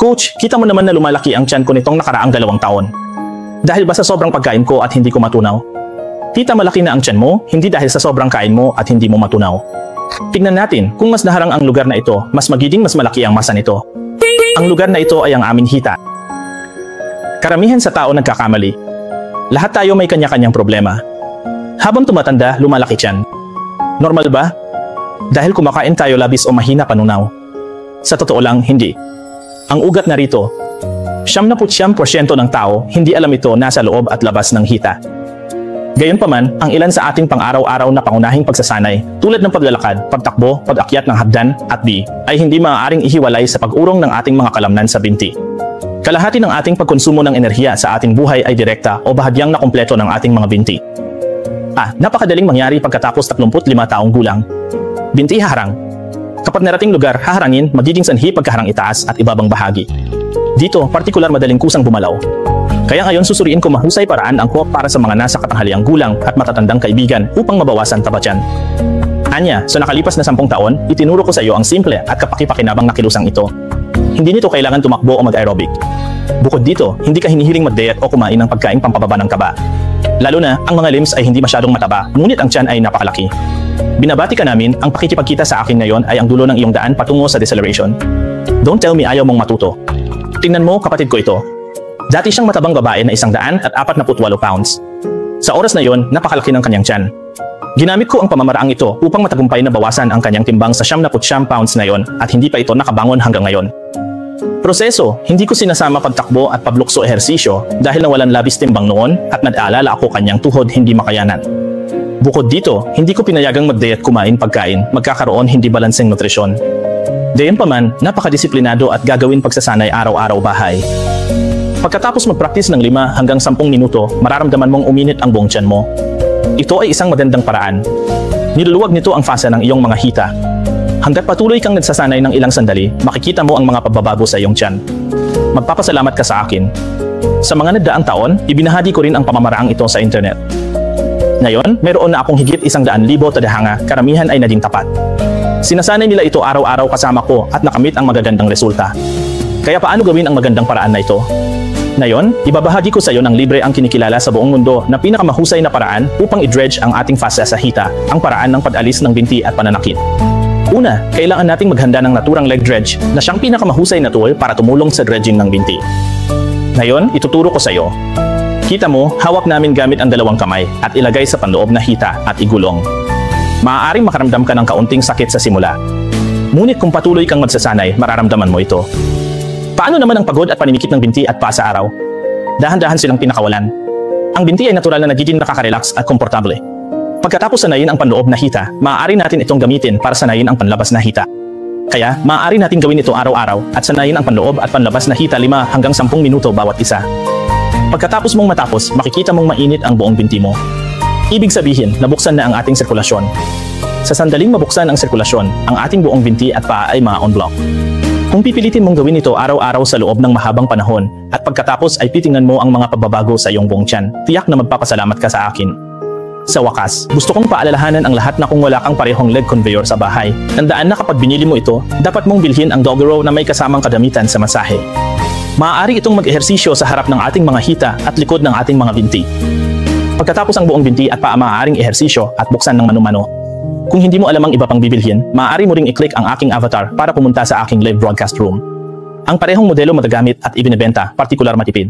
Coach, kita mo naman na lumalaki ang tiyan ko nitong nakaraang 2 taon. Dahil ba sa sobrang pagkain ko at hindi ko matunaw? Tita, malaki na ang tiyan mo, hindi dahil sa sobrang kain mo at hindi mo matunaw. Tignan natin, kung mas naharang ang lugar na ito, mas magiging mas malaki ang masa nito. Ang lugar na ito ay ang aming hita. Karamihan sa tao nagkakamali. Lahat tayo may kanya-kanyang problema. Habang tumatanda, lumalaki tiyan. Normal ba? Dahil kumakain tayo labis o mahina panunaw? Sa totoo lang, hindi. Ang ugat narito, 99% ng tao hindi alam ito nasa loob at labas ng hita. Gayunpaman, ang ilan sa ating pang-araw-araw na pangunahing pagsasanay, tulad ng paglalakad, pagtakbo, pag-akyat ng hagdan at ay hindi maaaring ihiwalay sa pag-urong ng ating mga kalamnan sa binti. Kalahati ng ating pagkonsumo ng enerhiya sa ating buhay ay direkta o bahagyang nakumpleto ng ating mga binti. Napakadaling mangyari pagkatapos 35 taong gulang. Binti haharang. Kapag narating lugar, haharangin, magiging sanhi pagkaharang itaas at ibabang bahagi. Dito, partikular madaling kusang bumalaw. Kaya ngayon susuriin ko mahusay paraan ang co-op para sa mga nasa katanghaliang gulang at matatandang kaibigan upang mabawasan taba tiyan. Anya, sa nakalipas na 10 taon, itinuro ko sa iyo ang simple at kapaki-pakinabang na kilusang ito. Hindi nito kailangan tumakbo o mag-aerobic. Bukod dito, hindi ka hinihiling mag-diet o kumain ng pagkaing pampababa ng kaba. Lalo na, ang mga limbs ay hindi masyadong mataba, ngunit ang tiyan ay napakalaki. Binabati ka namin, ang pakikipagkita sa akin ngayon ay ang dulo ng iyong daan patungo sa deceleration. Don't tell me ayaw mong matuto. Tingnan mo, kapatid ko ito. Dati siyang matabang babae na 148 pounds. Sa oras na yon, napakalaki ng kanyang tiyan. Ginamit ko ang pamamaraang ito upang matagumpay na bawasan ang kanyang timbang sa 99 pounds na yon at hindi pa ito nakabangon hanggang ngayon. Proseso, hindi ko sinasama pagtakbo at pablukso ehersisyo dahil nawalan labis timbang noon at nag-aalala ako kanyang tuhod hindi makayanan. Bukod dito, hindi ko pinayagang mag-diet kumain pagkain, magkakaroon hindi balanseng nutrisyon. Gayunpaman, napakadisiplinado at gagawin pagsasanay araw-araw bahay. Pagkatapos mag-practice ng 5 hanggang 10 minuto, mararamdaman mong uminit ang buong tiyan mo. Ito ay isang magandang paraan. Niluluwag nito ang fasa ng iyong mga hita. Hanggat patuloy kang nagsasanay ng ilang sandali, makikita mo ang mga pagbabago sa iyong tiyan. Magpapasalamat ka sa akin. Sa mga nagdaang taon, ibinahagi ko rin ang pamamaraang ito sa internet. Ngayon, mayroon na akong higit 100,000 tadhanga, karamihan ay naging tapat. Sinasanay nila ito araw-araw kasama ko at nakamit ang magagandang resulta. Kaya paano gawin ang magandang paraan na ito? Ngayon, ibabahagi ko sa iyo ng libre ang kinikilala sa buong mundo na pinakamahusay na paraan upang i-dredge ang ating fasa sa hita, ang paraan ng pag-alis ng binti at pananakit. Una, kailangan nating maghanda ng naturang leg dredge na siyang pinakamahusay na tool para tumulong sa dredging ng binti. Ngayon, ituturo ko sa iyo. Kita mo, hawak namin gamit ang 2 kamay at ilagay sa panloob na hita at igulong. Maaaring makaramdam ka ng kaunting sakit sa simula. Ngunit kung patuloy kang magsasanay, mararamdaman mo ito. Paano naman ang pagod at panimikit ng binti at paa sa araw? Dahan-dahan silang pinakawalan. Ang binti ay natural na nagiging nakaka-relax at komportable. Pagkatapos sanayin ang panloob na hita, maaari natin itong gamitin para sanayin ang panlabas na hita. Kaya, maaari natin gawin ito araw-araw at sanayin ang panloob at panlabas na hita 5 hanggang 10 minuto bawat isa. Pagkatapos mong matapos, makikita mong mainit ang buong binti mo. Ibig sabihin, nabuksan na ang ating sirkulasyon. Sa sandaling mabuksan ang sirkulasyon, ang ating buong binti at paa ay ma-on block. Kung pipilitin mong gawin ito araw-araw sa loob ng mahabang panahon, at pagkatapos ay titingnan mo ang mga pagbabago sa iyong buong tiyan, tiyak na magpapasalamat ka sa akin. Sa wakas, gusto kong paalalahanan ang lahat na kung wala kang parehong leg conveyor sa bahay, tandaan na kapag binili mo ito, dapat mong bilhin ang Doggerow na may kasamang kadamitan sa masahe. Maaari itong mag-ehersisyo sa harap ng ating mga hita at likod ng ating mga binti. Pagkatapos ang buong binti at paa maaaring ehersisyo at buksan ng mano-mano. Kung hindi mo alam ang iba pang bibilhin, maaari mo ring i-click ang aking avatar para pumunta sa aking live broadcast room. Ang parehong modelo magagamit at ibinebenta, partikular matipid.